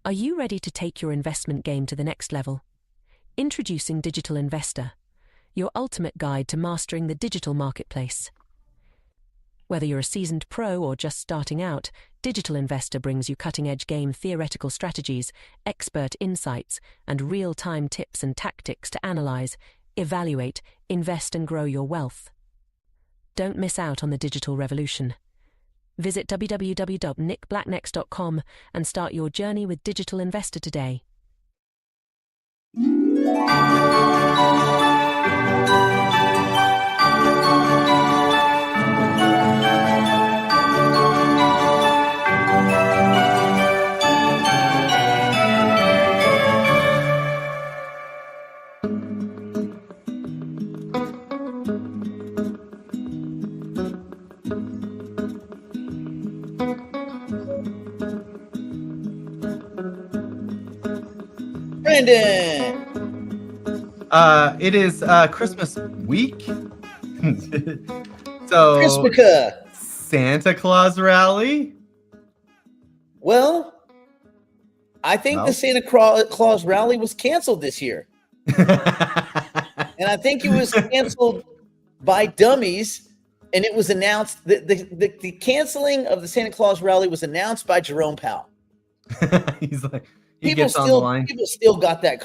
Are you ready to take your investment game to the next level? Introducing Digital Investor, your ultimate guide to mastering the digital marketplace. Whether you're a seasoned pro or just starting out, Digital Investor brings you cutting-edge game theoretical strategies, expert insights, and real-time tips and tactics to analyze, evaluate, invest, and grow your wealth. Don't miss out on the digital revolution. Visit www.nickblacknext.com and start your journey with Digital Investor today. Brandon. It is Christmas week. So Christmas. Santa Claus rally. Well, I think the Santa Claus rally was canceled this year. And I think it was canceled by dummies. And it was announced that the canceling of the Santa Claus rally was announced by Jerome Powell. He's like, People still got that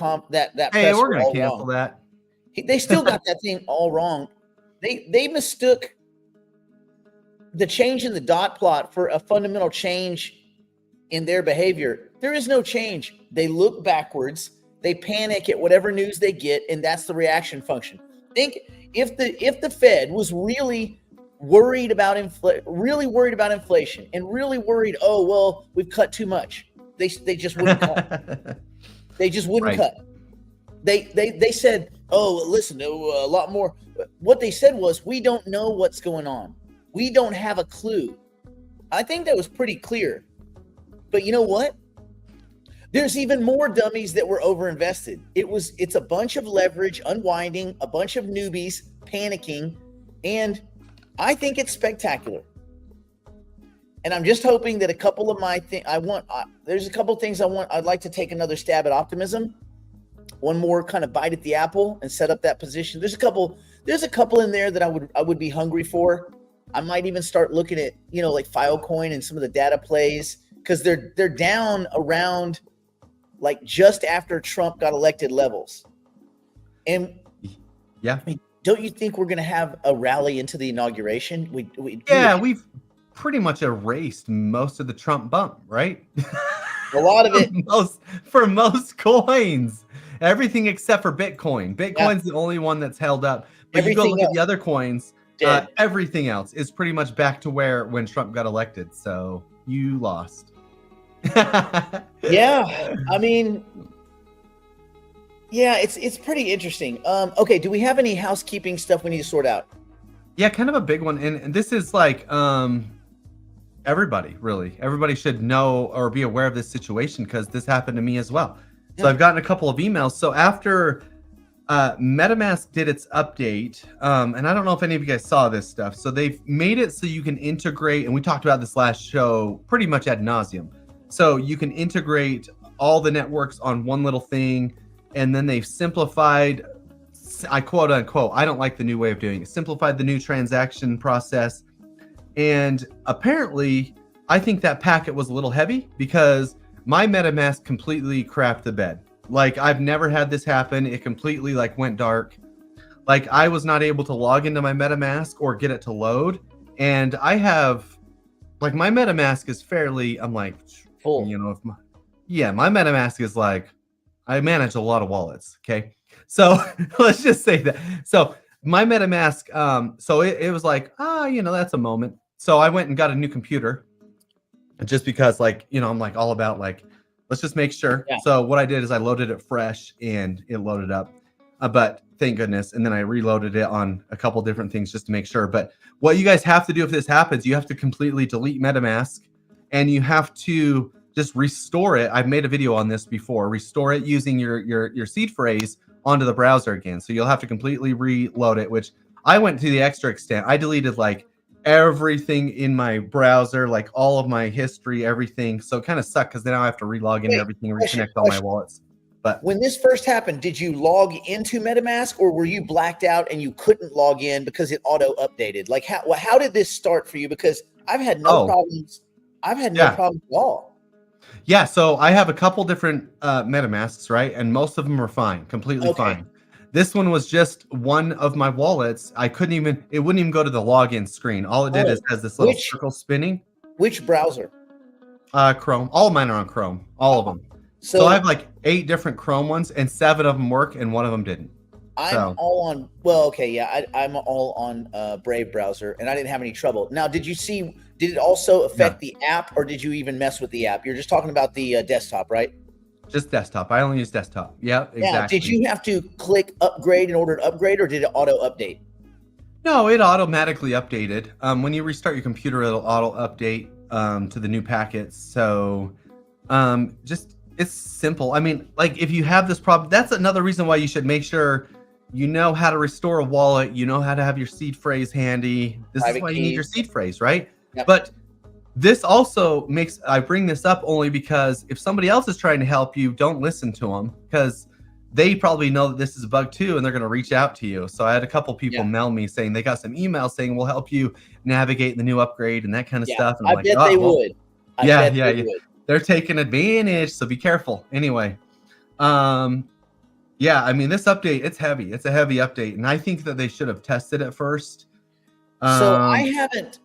hey, we're gonna cancel wrong. that. They still got that thing all wrong. They mistook the change in the dot plot for a fundamental change in their behavior. There is no change. They look backwards. They panic at whatever news they get, and that's the reaction function. Think if the Fed was really worried about inflation, and really worried, oh well, we've cut too much. They just wouldn't cut. They just wouldn't cut. They said, oh, listen, a lot more. What they said was, we don't know what's going on. We don't have a clue. I think that was pretty clear. But you know what? There's even more dummies that were overinvested. It's a bunch of leverage unwinding, a bunch of newbies panicking, and I think it's spectacular. And I'm just hoping that a couple of my there's a couple of things I'd like to take another stab at optimism. One more kind of bite at the apple and set up that position. There's a couple in there that I would be hungry for. I might even start looking at, like Filecoin and some of the data plays, because they're down around like just after Trump got elected levels. And yeah, I mean, don't you think we're going to have a rally into the inauguration? We've pretty much erased most of the Trump bump, right? A lot of it. for most coins, everything except for Bitcoin. Bitcoin's the only one that's held up. But everything you go look at the other coins, everything else is pretty much back to where when Trump got elected. So you lost. Yeah, I mean, yeah, it's pretty interesting. Okay, do we have any housekeeping stuff we need to sort out? Yeah, kind of a big one, and this is like everybody should know or be aware of this situation, because this happened to me as well. So I've gotten a couple of emails. So after MetaMask did its update, and I don't know if any of you guys saw this stuff. So they've made it so you can integrate, and we talked about this last show pretty much ad nauseum. So you can integrate all the networks on one little thing, and then they've simplified, I quote unquote, I don't like the new way of doing it, simplified the new transaction process. And apparently, I think that packet was a little heavy, because my MetaMask completely crapped the bed. Like, I've never had this happen. It completely went dark. Like, I was not able to log into my MetaMask or get it to load. And I have, my MetaMask is fairly, I'm full. My MetaMask is I manage a lot of wallets. Okay. So let's just say that. So my MetaMask, so it was that's a moment. So I went and got a new computer, just because I'm all about let's just make sure. Yeah. So what I did is I loaded it fresh and it loaded up, but thank goodness. And then I reloaded it on a couple different things just to make sure. But what you guys have to do if this happens, you have to completely delete MetaMask, and you have to just restore it. I've made a video on this before. Restore it using your seed phrase onto the browser again. So you'll have to completely reload it, which I went to the extra extent. I deleted everything in my browser, like all of my history, everything. So it kind of sucked because then I have to relog in Wait, everything, question, reconnect all my wallets. But when this first happened, did you log into MetaMask, or were you blacked out and you couldn't log in because it auto updated? Like how did this start for you? Because I've had no problems. I've had no yeah. problems at all. Yeah, so I have a couple different MetaMasks, right? And most of them are fine, completely fine. This one was just one of my wallets. It wouldn't even go to the login screen. All it did is has this little circle spinning. Which browser? Chrome. All of mine are on Chrome. All of them. So I have like 8 different Chrome ones, and 7 of them work, and 1 of them didn't. I'm all on. Well, okay, yeah, I'm all on Brave browser, and I didn't have any trouble. Now, did it also affect the app, or did you even mess with the app? You're just talking about the desktop, right? Just desktop. I only use desktop. Yeah, exactly. Now, did you have to click upgrade in order to upgrade, or did it auto update? No, it automatically updated. When you restart your computer, it'll auto update to the new packets. So just it's simple. I mean, like if you have this problem, that's another reason why you should make sure you know how to restore a wallet. You know how to have your seed phrase handy. This is why you need your seed phrase, right? Yep. But this also I bring this up only because if somebody else is trying to help you, don't listen to them, because they probably know that this is a bug too, and they're going to reach out to you. So I had a couple people mail me saying they got some emails saying we'll help you navigate the new upgrade and that kind of stuff. And I'm I bet they would. Yeah. They're taking advantage, so be careful. Anyway, yeah, I mean, this update, it's heavy. It's a heavy update, and I think that they should have tested it first. So I haven't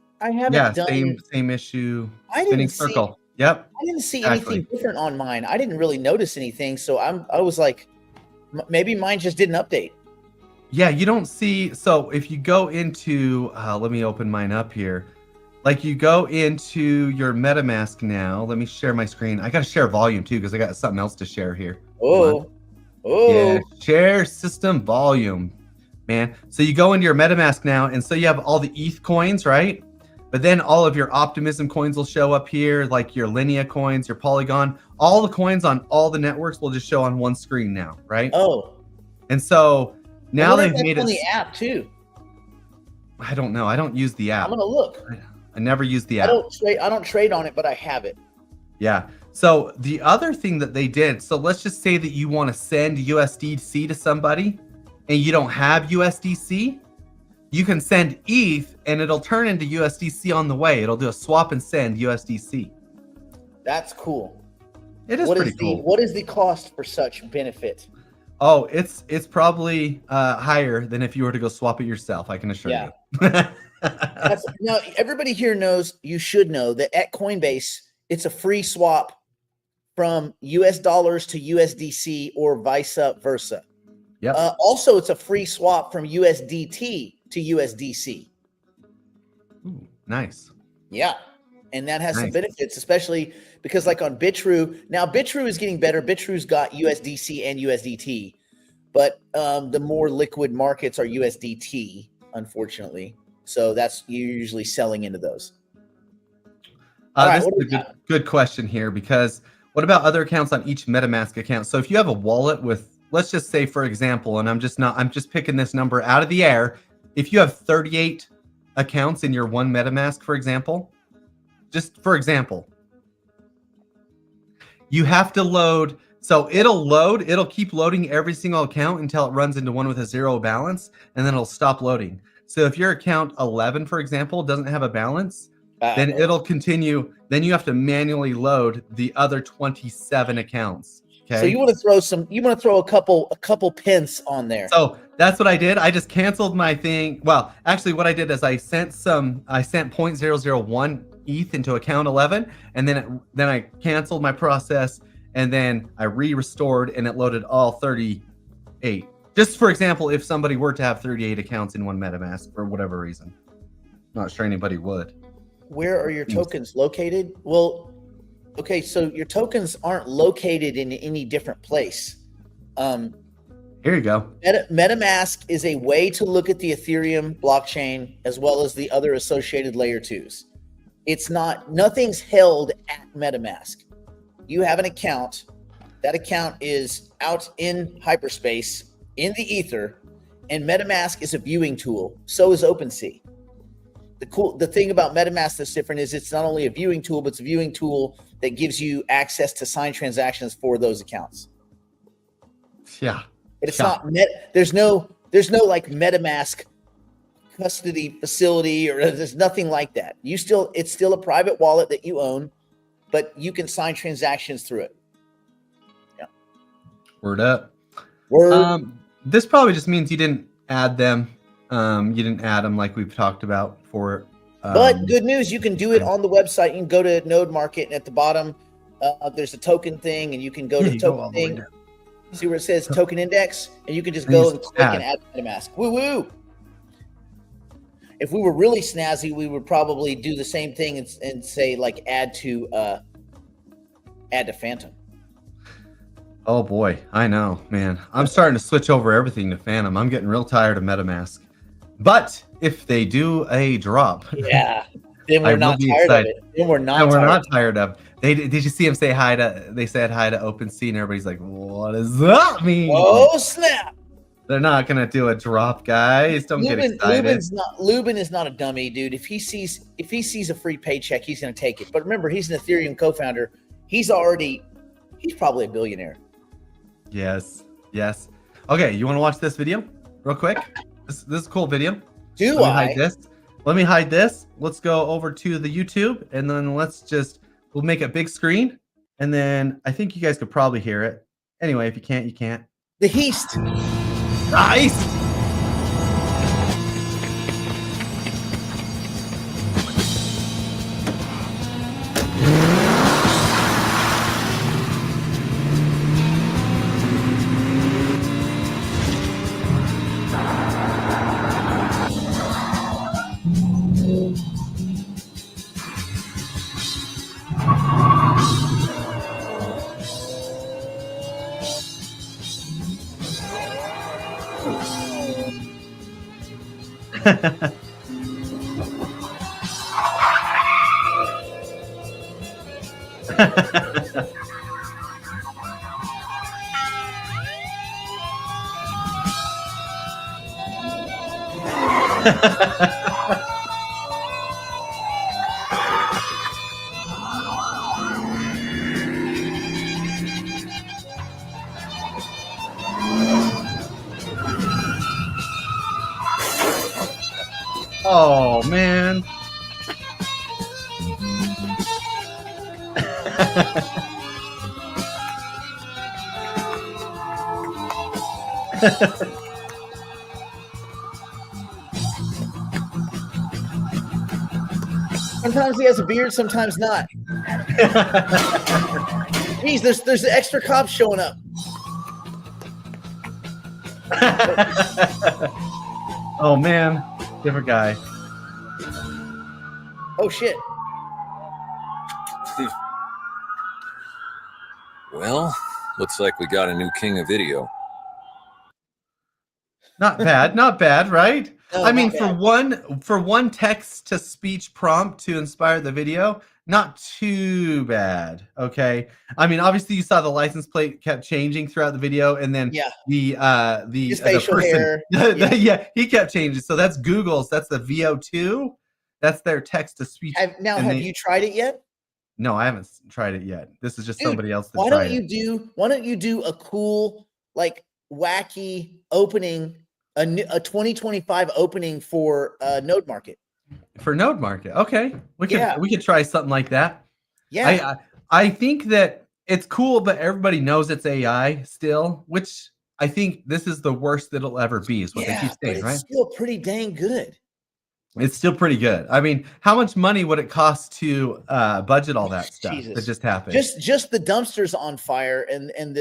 done. Same issue. I didn't circle. Yep. I didn't see anything different on mine. I didn't really notice anything, so I was like, maybe mine just didn't update. Yeah, you don't see. So if you go into, let me open mine up here. Like you go into your MetaMask now. Let me share my screen. I got to share volume too, because I got something else to share here. Oh. Yeah, share system volume, man. So you go into your MetaMask now, and so you have all the ETH coins, right? But then all of your Optimism coins will show up here, like your Linea coins, your Polygon. All the coins on all the networks will just show on one screen now, right? Oh. And so now they've made it on the app too. I don't know. I don't use the app. I'm gonna look. I never use the app. I don't trade on it, but I have it. Yeah. So the other thing that they did, so let's just say that you want to send USDC to somebody and you don't have USDC, you can send ETH and it'll turn into USDC on the way. It'll do a swap and send USDC. That's cool. It is pretty cool. What is the cost for such benefit? Oh, it's probably higher than if you were to go swap it yourself, I can assure you. Now, everybody here knows, you should know, that at Coinbase, it's a free swap from US dollars to USDC or vice versa. Yep. Also, it's a free swap from USDT to USDC. Ooh, nice. Yeah. And that has some benefits, especially because like on Bitrue, now Bitrue is getting better. Bitrue's got USDC and USDT, but the more liquid markets are USDT, unfortunately. So that's, you're usually selling into those. This is a good question here, because what about other accounts on each MetaMask account? So if you have a wallet with, let's just say, for example, and I'm just picking this number out of the air. If you have 38 accounts in your one MetaMask, for example, just for example, you have to load. So it'll keep loading every single account until it runs into one with a 0 balance, and then it'll stop loading. So if your account 11, for example, doesn't have a balance, then it'll continue. Then you have to manually load the other 27 accounts. Okay. So you want to throw a couple pence on there. So that's what I did. I just canceled my thing. Well, actually what I did is I sent 0.001 ETH into account 11, and then I canceled my process, and then I restored, and it loaded all 38. Just for example, if somebody were to have 38 accounts in one MetaMask for whatever reason. Not sure anybody would. Where are your tokens located? Well, okay, so your tokens aren't located in any different place. Here you go. MetaMask is a way to look at the Ethereum blockchain as well as the other associated layer 2s. Nothing's held at MetaMask. You have an account. That account is out in hyperspace in the ether, and MetaMask is a viewing tool. So is OpenSea. the thing about MetaMask that's different is it's not only a viewing tool, but it's a viewing tool that gives you access to sign transactions for those accounts. Yeah. But it's not there's no like MetaMask custody facility, or there's nothing like that. It's still a private wallet that you own, but you can sign transactions through it. Yeah. Word up. Word. This probably just means you didn't add them. You didn't add them like we've talked about for. But good news, you can do it on the website. You can go to Node Market, and at the bottom, there's a token thing, and you can go to the token thing. See where it says token index, and you can just go and click and add MetaMask. Woo woo! If we were really snazzy, we would probably do the same thing and say like add to Phantom. Oh boy, I know, man. I'm starting to switch over everything to Phantom. I'm getting real tired of MetaMask. But if they do a drop, yeah, then we're not tired of it. Then we're not tired of. Did you see him say hi to? They said hi to OpenSea, and everybody's like, "What does that mean?" Oh snap! They're not gonna do a drop, guys. Don't get excited. Lubin is not a dummy, dude. If he sees a free paycheck, he's gonna take it. But remember, he's an Ethereum co-founder. He's probably a billionaire. Yes. Okay, you want to watch this video real quick? This is a cool video. Let me hide this. Let's go over to the YouTube, and then we'll make a big screen, and then I think you guys could probably hear it. Anyway, if you can't, you can't. The Heast. Nice. Oh man. Sometimes he has a beard, sometimes not. Geez, there's extra cops showing up. Oh man, different guy. Oh shit. Well, looks like we got a new king of video. Not bad, right? No, I mean, bad. for one text to speech prompt to inspire the video, not too bad. Okay. I mean, obviously you saw the license plate kept changing throughout the video, and then the facial person, hair. he kept changing. So that's Google's. That's the VO2. That's their text to speech. Have you tried it yet? No, I haven't tried it yet. This is just somebody else. Why don't you do a cool, like, wacky opening, a 2025 opening for Node Market? For Node Market, okay, we could try something like that. Yeah, I think that it's cool, but everybody knows it's AI still, which I think this is the worst it'll ever be. Is what they keep saying, right? It's still pretty dang good. It's still pretty good. I mean, how much money would it cost to budget all that stuff that just happened? Just the dumpsters on fire, and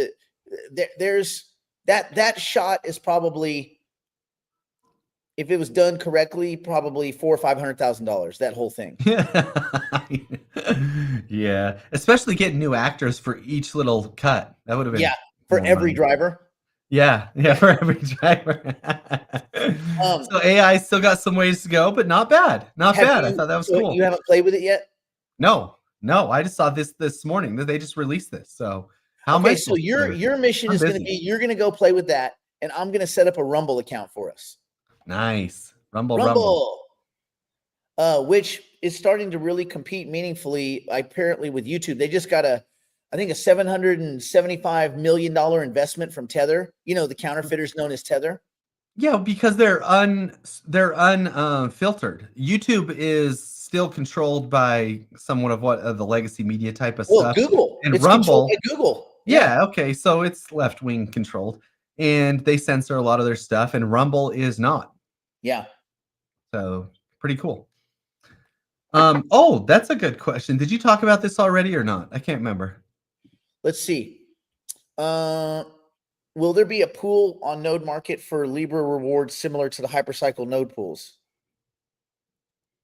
there's that shot is probably, if it was done correctly, probably $400,000 or $500,000. That whole thing. Yeah, especially getting new actors for each little cut. That would have been for every driver. Yeah, for every driver. So AI still got some ways to go, but not bad. I thought that was cool. You haven't played with it yet? No. I just saw this morning that they just released this. So so your mission is going to be, you're going to go play with that, and I'm going to set up a Rumble account for us. Nice. Rumble. which is starting to really compete meaningfully, apparently, with YouTube. They just got I think, a $775 million investment from Tether. The counterfeiters known as Tether. Yeah, because they're unfiltered. YouTube is still controlled by somewhat of the legacy media type of Well, stuff. Google. And It's controlled Rumble, by Google. yeah, okay, so it's left-wing controlled, and they censor a lot of their stuff, and Rumble is not. Yeah. So, pretty cool. Oh, that's a good question. Did you talk about this already or not? I can't remember. Let's see. Will there be a pool on Node Market for Libra rewards similar to the Hypercycle node pools?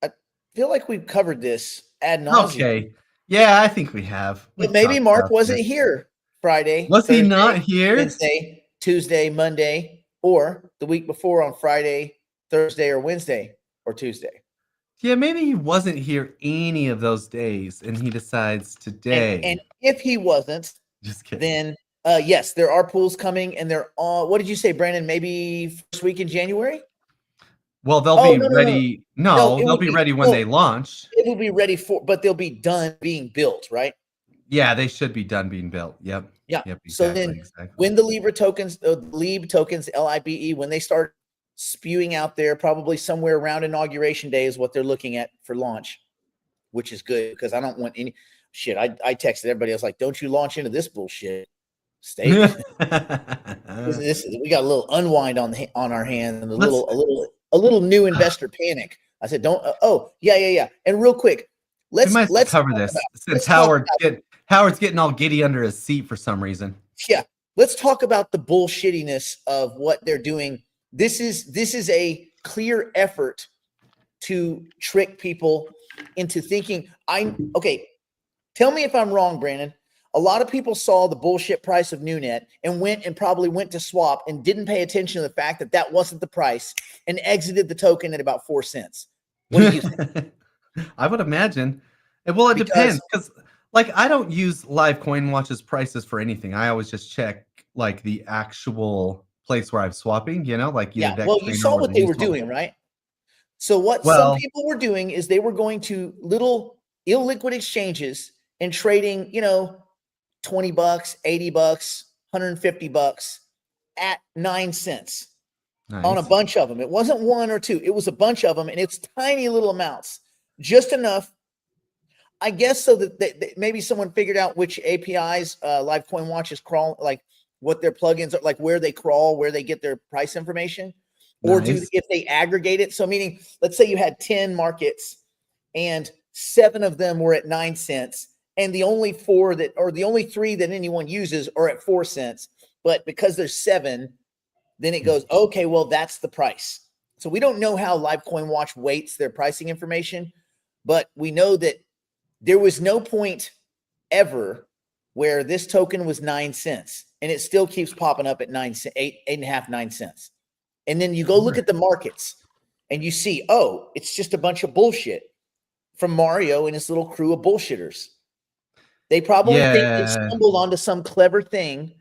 I feel like we've covered this ad nauseum. Okay. Yeah, I think we have. But maybe talked Mark about wasn't this. here Friday, Was he Thursday, not here? Wednesday, Tuesday, Monday, or the week before on Friday, Thursday, or Wednesday, or Tuesday. Yeah, maybe he wasn't here any of those days, and he decides today. And if he wasn't, Just kidding. then yes, there are pools coming, and they're all. What did you say, Brandon? Maybe first week in January. Well, they'll be ready. No, they'll be ready when they launch. It will be ready but they'll be done being built, right? Yeah, they should be done being built. Yep. Yeah. Yep, So then, when the Libra tokens, Libe tokens, LIBE, when they start spewing out there, probably somewhere around Inauguration Day is what they're looking at for launch, which is good because I don't want any shit. I texted everybody. I was like, "Don't you launch into this bullshit." Stay. We got a little unwind on our hands and a little new investor panic. I said, "Don't." Yeah. And real quick, let's cover this since Howard's getting all giddy under his seat for some reason. Yeah, let's talk about the bullshittiness of what they're doing. This is a clear effort to trick people into thinking. Tell me if I'm wrong, Brandon. A lot of people saw the bullshit price of NewNet and probably went to swap and didn't pay attention to the fact that wasn't the price and exited the token at about 4 cents. What do you think? I would imagine. Well, it depends because I don't use live coin watches prices for anything. I always just check the actual place where I'm swapping, Well, you saw what they were doing, right? So some people were doing is they were going to little illiquid exchanges and trading, $20, $80, $150 at 9 cents on a bunch of them. It wasn't one or two. It was a bunch of them, and it's tiny little amounts, just enough, I guess, so that maybe someone figured out which APIs Live Coin Watches crawl, what their plugins are, where they crawl, where they get their price information, or if they aggregate it. So meaning, let's say you had 10 markets and 7 of them were at 9 cents. And the only 3 that anyone uses are at 4 cents. But because there's 7, then it goes, okay, well, that's the price. So we don't know how Live Coin Watch weights their pricing information, but we know that there was no point ever where this token was 9 cents, and it still keeps popping up at 9 cents, 8.5, 9 cents. And then you go look at the markets, and you see, it's just a bunch of bullshit from Mario and his little crew of bullshitters. They probably think they stumbled onto some clever thing,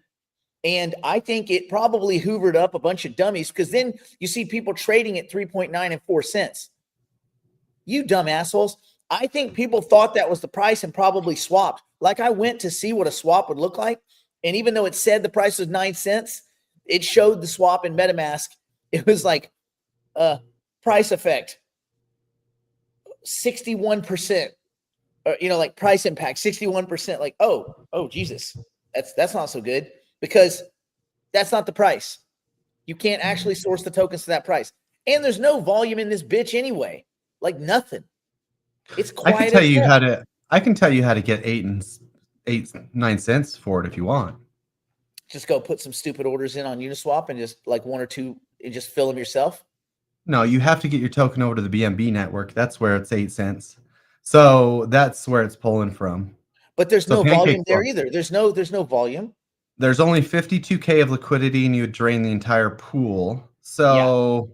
and I think it probably hoovered up a bunch of dummies because then you see people trading at 3.9 and 4 cents. You dumb assholes. I think people thought that was the price and probably swapped. I went to see what a swap would look like, and even though it said the price was 9 cents, it showed the swap in MetaMask. It was price effect, 61%. Price impact, 61%. Oh, Jesus, that's not so good because that's not the price. You can't actually source the tokens to that price, and there's no volume in this bitch anyway. Nothing. It's quiet. I can tell you how to get 9 cents for it if you want. Just go put some stupid orders in on Uniswap and just 1 or 2 and just fill them yourself. No, you have to get your token over to the BNB network. That's where it's 8 cents. So that's where it's pulling from. But there's no volume there either. There's no volume. There's only 52K of liquidity, and you would drain the entire pool. So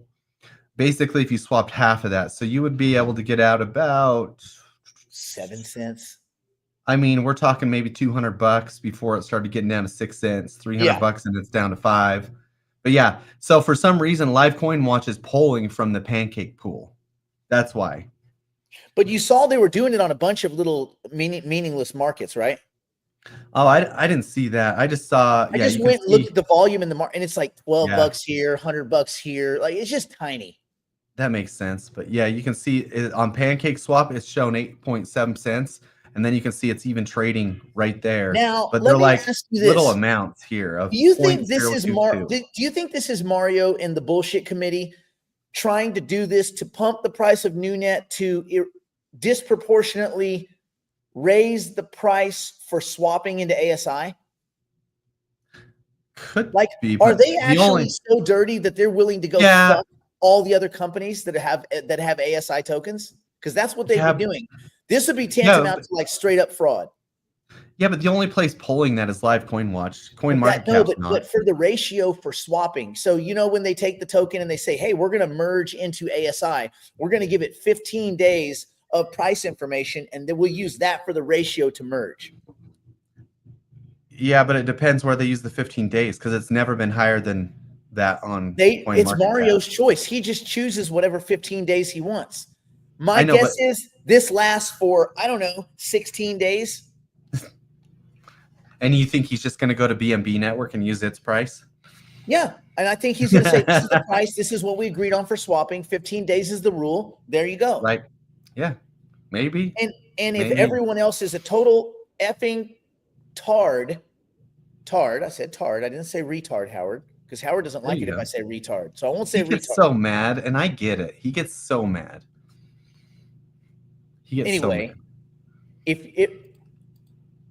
basically, if you swapped half of that, so you would be able to get out about 7 cents. I mean, we're talking maybe $200 before it started getting down to 6 cents, $300 and it's down to 5. But yeah, so for some reason, Live Coin Watch is pulling from the Pancake pool. That's why. But you saw they were doing it on a bunch of little meaningless markets, right? Oh, I didn't see that. I just saw. I Yeah, just you can went and looked see. at the volume in the market, and it's like Yeah, $12 here, $100 here. Like it's just tiny. that makes sense. But yeah, you can see it, on Pancake Swap, it's shown 8.7 cents, and then you can see it's even trading right there. Now, But let they're me like ask you little this. amounts here of Do you point think this zero is two two. Do you think this is Mario and the bullshit committee trying to do this to pump the price of NewNet to disproportionately raise the price for swapping into ASI? Could Like, be, are but they the actually only so dirty that they're willing to go yeah fuck all the other companies that have ASI tokens? Because that's what they'd be yeah doing. This would be yeah tantamount to like straight up fraud. yeah, but the only place pulling that is Live Coin Watch. Coin But Market that no, Cap's not. but for the ratio for swapping. So when they take the token and they say, "Hey, we're going to merge into ASI. We're going to give it 15 days of price information, and then we'll use that for the ratio to merge." Yeah, but it depends where they use the 15 days because it's never been higher than that on Coin It's Market Cap. Mario's choice. He just chooses whatever 15 days he wants. My I know, guess but is this lasts for, I don't know, 16 days. and you think he's just going to go to BNB Network and use its price? Yeah. And I think he's going to say, this is the price. This is what we agreed on for swapping. 15 days is the rule. There you go. Like, yeah, maybe. And if maybe. everyone else is a total effing tard, I said tard. I didn't say retard, Howard, because Howard doesn't like it if I say retard. So I won't say he retard. gets so mad, and I get it. He gets so mad. Anyway,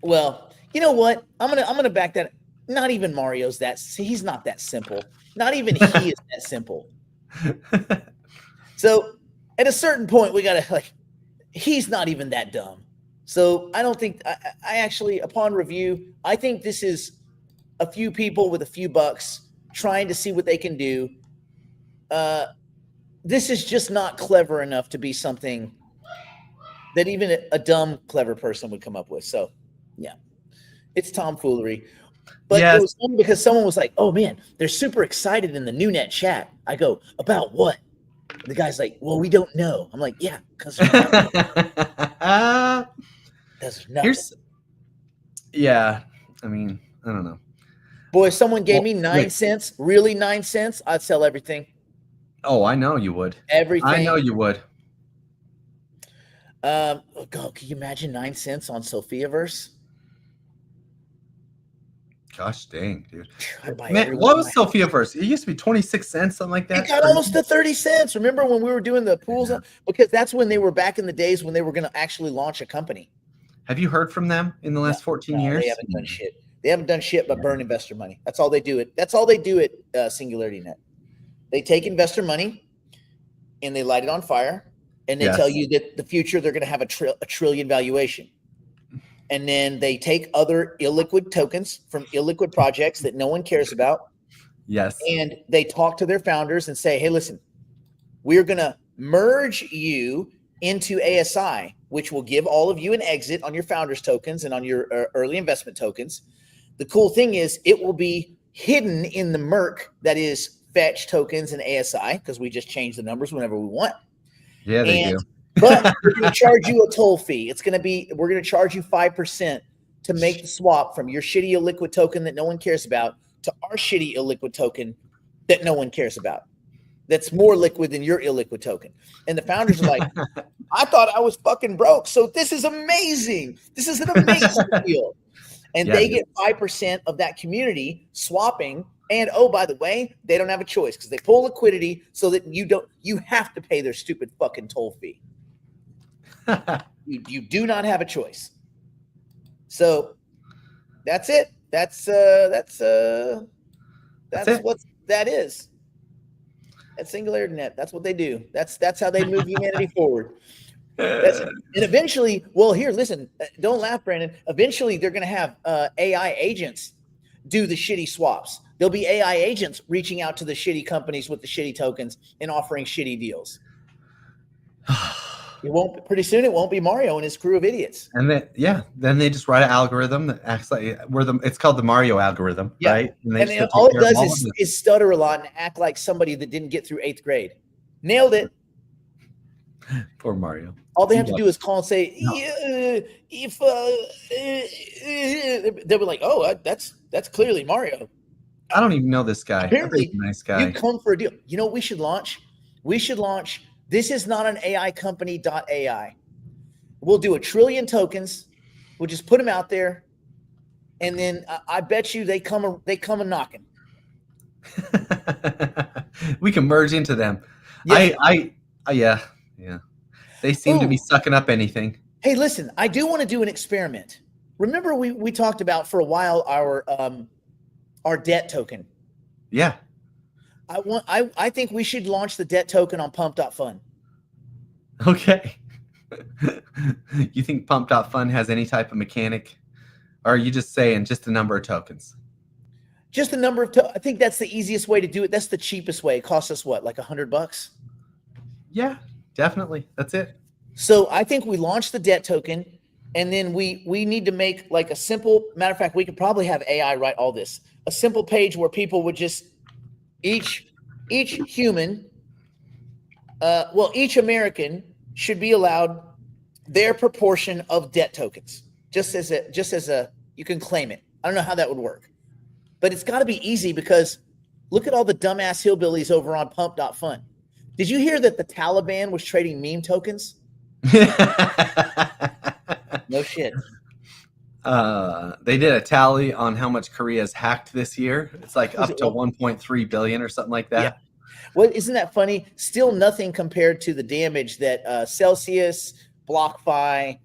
well, you know what? I'm gonna back that. Not even Mario's he's not that simple. Not even he is that simple. So at a certain point, we gotta he's not even that dumb. So I don't think I actually, upon review, I think this is a few people with a few bucks trying to see what they can do. This is just not clever enough to be something that even a dumb, clever person would come up with. So, yeah, it's tomfoolery. But It was funny because someone was like, "Oh man, they're super excited in the NewNet chat." I go, "About what?" The guy's like, "Well, we don't know." I'm like, "Yeah, because there's nothing." Yeah, I mean, I don't know. Boy, if someone gave me 9 cents, really 9 cents, I'd sell everything. Oh, I know you would. Everything. I know you would. God, can you imagine 9 cents on Sophiaverse? Gosh dang, dude. Man, what was Sophiaverse? It used to be 26 cents, something like that. It got almost to 30 cents. Remember when we were doing the pools? Yeah. Because that's when they were back in the days when they were going to actually launch a company. Have you heard from them in the last 14 years? They haven't done shit. They haven't done shit but burn investor money. That's all they do. That's all they do at Singularity Net. They take investor money and they light it on fire, and they tell you that the future they're going to have a trillion valuation. And then they take other illiquid tokens from illiquid projects that no one cares about. Yes. And they talk to their founders and say, "Hey, listen, we're going to merge you into ASI, which will give all of you an exit on your founders tokens and on your early investment tokens. The cool thing is it will be hidden in the Merc that is Fetch tokens and ASI, because we just change the numbers whenever we want." Yeah, they do. But we're going to charge you a toll fee. We're going to charge you 5% to make the swap from your shitty illiquid token that no one cares about to our shitty illiquid token that no one cares about. That's more liquid than your illiquid token. And the founders are like, "I thought I was fucking broke. So this is amazing. This is an amazing deal." And they get 5% of that community swapping. And oh, by the way, they don't have a choice because they pull liquidity so that you have to pay their stupid fucking toll fee. You do not have a choice. So that's it. That's what that is. At Singularity Net. That's what they do. That's how they move humanity forward. And eventually, well, here, listen, don't laugh, Brandon. Eventually, they're going to have AI agents do the shitty swaps. There'll be AI agents reaching out to the shitty companies with the shitty tokens and offering shitty deals. Pretty soon it won't be Mario and his crew of idiots. And then they just write an algorithm that acts like it's called the Mario algorithm, right? And all it does is stutter a lot and act like somebody that didn't get through 8th grade. Nailed it. Poor Mario. All they have to do is call and say, No. if they'll be like, oh, that's clearly Mario. I don't even know this guy. Apparently, He's a nice guy. you come for a deal. You know what we should launch? We should launch. This is not an AI company .ai. We'll do 1 trillion tokens. We'll just put them out there, and then I bet you they come a knocking. We can merge into them. Yeah. Yeah. They seem to be sucking up anything. Hey, listen, I do want to do an experiment. Remember we talked about for a while our debt token. Yeah. I think we should launch the debt token on pump.fun. Okay. You think pump.fun has any type of mechanic? Or are you just saying just the number of tokens? Just the number of I think that's the easiest way to do it. That's the cheapest way. It costs us what, like $100? Yeah, definitely. That's it. So I think we launch the debt token, and then we need to make like a simple, matter of fact, we could probably have AI write all this. A simple page where people would just each human, each American should be allowed their proportion of debt tokens. Just as a you can claim it. I don't know how that would work. But it's got to be easy because look at all the dumbass hillbillies over on pump.fun. Did you hear that the Taliban was trading meme tokens? No shit. They did a tally on how much Korea has hacked this year. It's like up to 1.3 billion or something like that. Yeah. Well, isn't that funny? Still nothing compared to the damage that Celsius, BlockFi,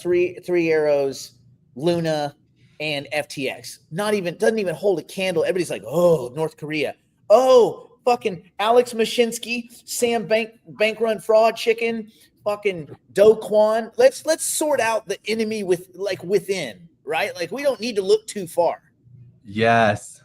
Three Arrows, Luna, and FTX. Doesn't even hold a candle. Everybody's like, oh, North Korea. Oh, fucking Alex Mashinsky, Sam Bank Run Fraud Chicken, fucking Do Kwon. Let's sort out the enemy within, right? Like we don't need to look too far. Yes.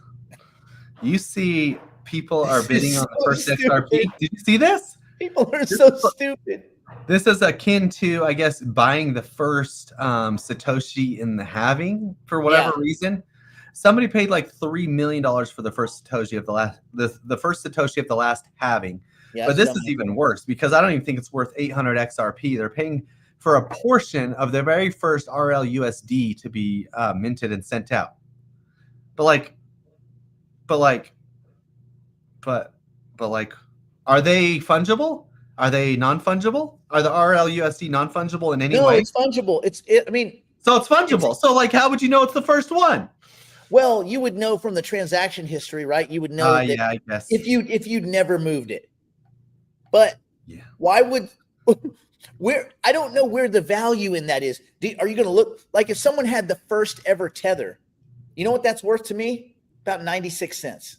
You see people are bidding on the first stupid. XRP. Did you see this? People are so stupid. This is akin to, I guess, buying the first Satoshi in the halving for whatever reason. Somebody paid like $3 million for the first Satoshi of the first Satoshi of the last halving. Yeah, but this is even worse because I don't even think it's worth 800 XRP. They're paying for a portion of the very first RLUSD to be minted and sent out. But are they fungible? Are they non-fungible? Are the RLUSD non-fungible in any way? No, it's fungible. So it's fungible. So how would you know it's the first one? Well, you would know from the transaction history, right? You would know that yeah, I guess. if you'd never moved it. But why would I don't know where the value in that is. Are you going to look like if someone had the first ever tether? You know what that's worth to me? About 96 cents.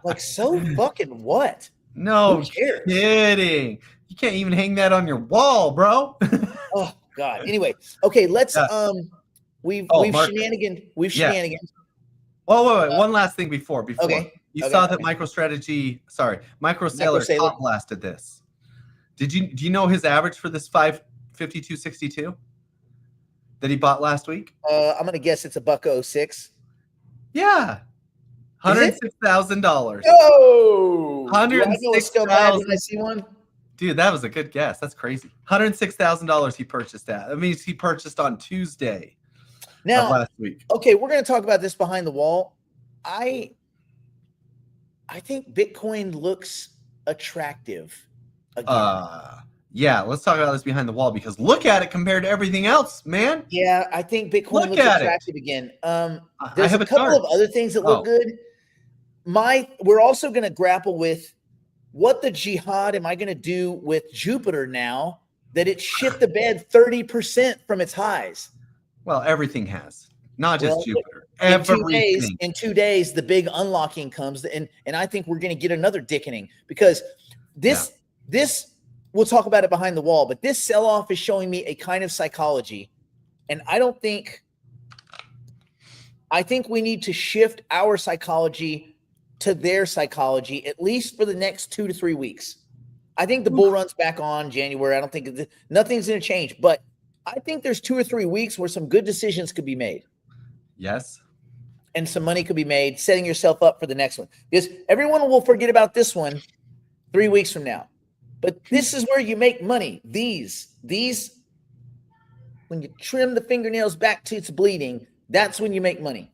Like so fucking what? No kidding. You can't even hang that on your wall, bro. Oh God. Anyway, okay, let's we've shenanigan. Oh, wait. One last thing before. Okay. You saw that MicroSailor top blasted this. Do you know his average for this 552.62 that he bought last week? I'm gonna guess it's $1.06. Yeah. $106,000. Oh, $106,000. when I see one. Dude, that was a good guess. That's crazy. $106,000 he purchased that. That means he purchased on Tuesday of last week. Okay, we're going to talk about this behind the wall. I think Bitcoin looks attractive again. Yeah, let's talk about this behind the wall because look at it compared to everything else, man. Yeah, I think Bitcoin looks attractive again. There's a couple of other things that look good. We're also going to grapple with what the jihad am I going to do with Jupiter now that it shit the bed 30% from its highs? Well, everything has, not just Jupiter. In 2 days, the big unlocking comes, and I think we're going to get another dickening because this we'll talk about it behind the wall, but this sell-off is showing me a kind of psychology, and I think we need to shift our psychology to their psychology, at least for the next 2 to 3 weeks. I think the bull run's back on January. I don't think nothing's going to change, but I think there's 2 or 3 weeks where some good decisions could be made. Yes. And some money could be made, setting yourself up for the next one. Because everyone will forget about this one, 3 weeks from now. But this is where you make money. These, when you trim the fingernails back to it's bleeding, that's when you make money.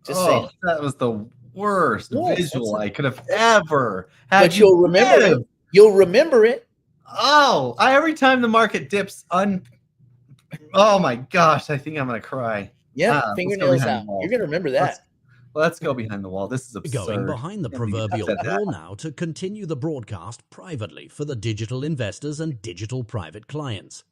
Just saying. That was the worst Yes, visual I could have ever had. But you'll remember it. You'll remember it. Every time the market dips, oh my gosh, I think I'm gonna cry. Yeah, fingernails out. You're gonna remember that. Let's go behind the wall. This is absurd. Going behind the proverbial wall now to continue the broadcast privately for the digital investors and digital private clients.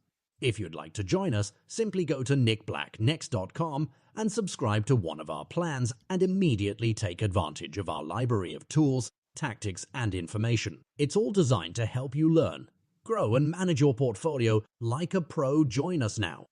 If you'd like to join us, simply go to nickblacknext.com and subscribe to one of our plans and immediately take advantage of our library of tools, tactics, and information. It's all designed to help you learn, grow, and manage your portfolio like a pro. Join us now.